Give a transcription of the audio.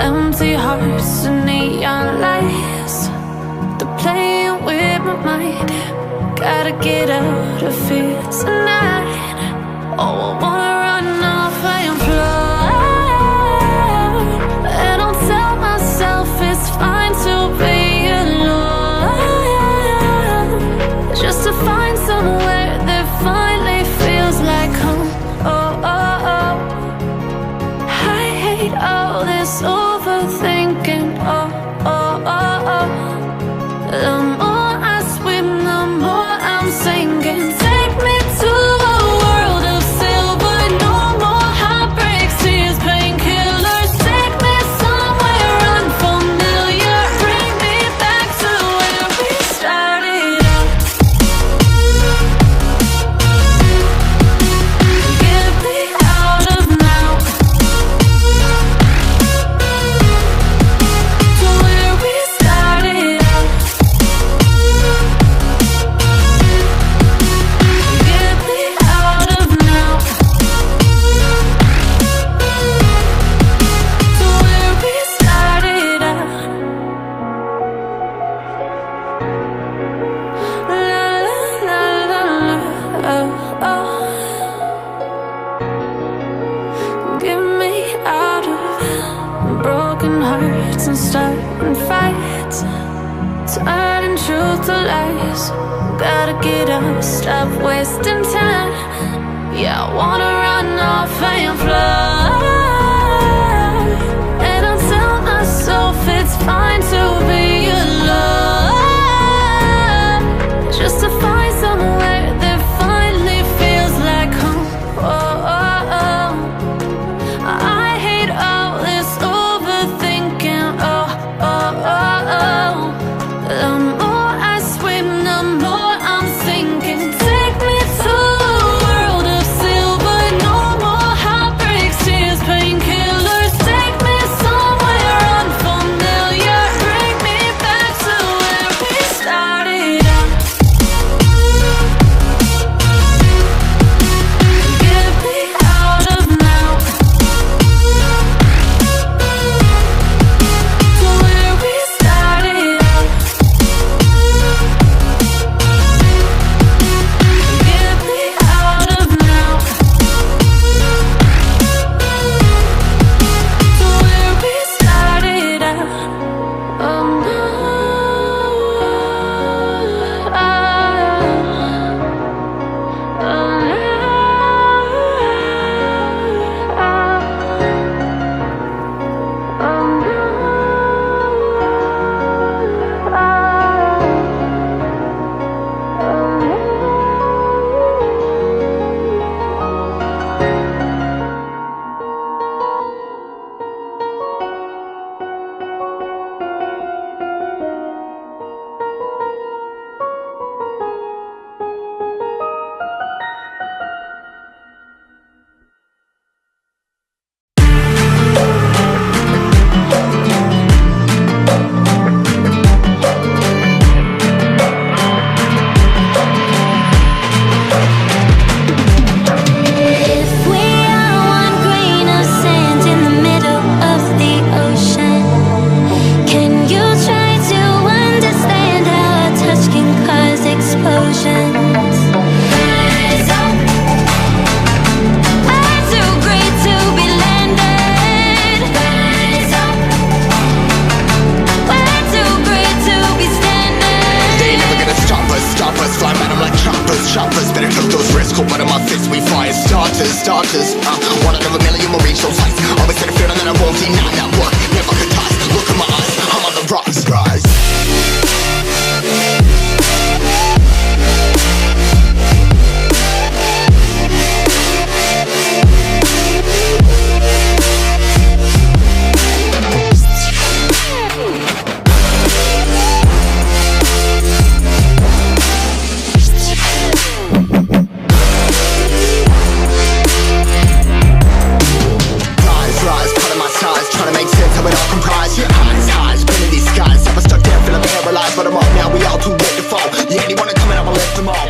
Empty hearts and neon lights, they're playing with my mind. Gotta get out of here tonight. Oh, I wanna run off and fly, and I'll tell myself it's fine to be alone, just to find somewhere that finally feels like home. Oh, oh, oh. I hate all this overthinking. Oh, oh, oh, oh. The more I swim, the more I'm sinking. Take me to a world of silver. No more heartbreaks, tears, painkillers. Take me somewhere unfamiliar. Bring me back to where we started out. Get me out of now, to where we started out. Get me out of now, to where we started out. La la la la la, oh, oh. Get me out of broken hearts and starting fights, turning truth to lies. Gotta get up, stop wasting time. Yeah, I wanna run off and fly, and I'll tell myself it's fine to be alone, just to find somewhere that finally feels like home. Oh, oh, oh. I hate all this overthinking. Oh, oh, oh, oh. The more I swim, the more I'm sinking. Take me to a world of silver. No more heartbreaks, tears, painkillers. Take me somewhere unfamiliar. Bring me back to where we started out. Get me out of now, to where we started out. Get me out of now, to where we started out. Oh no, oh, if we are one grain of sand in the middle of the ocean, can you try to understand how a touch can cause explosions? Rise up, I'm too great to be landed. Rise up, we're too great to be standing. They never gonna stop us, fly at 'em like choppers. Better took those risks, cold blood on my fist, we fire starters. One out of a million will reach those heights. Always had a feeling that I won't deny that work, never could toss. Look in my eyes, I'm on the rocks. Rise. Rise, cutting my size, trying to make sense of it all comprised. Yeah, highs, been in these skies. I was stuck there, feeling paralyzed, but I'm up now, we all too late to fall. Yeah, anyone coming up, I'll lift them all.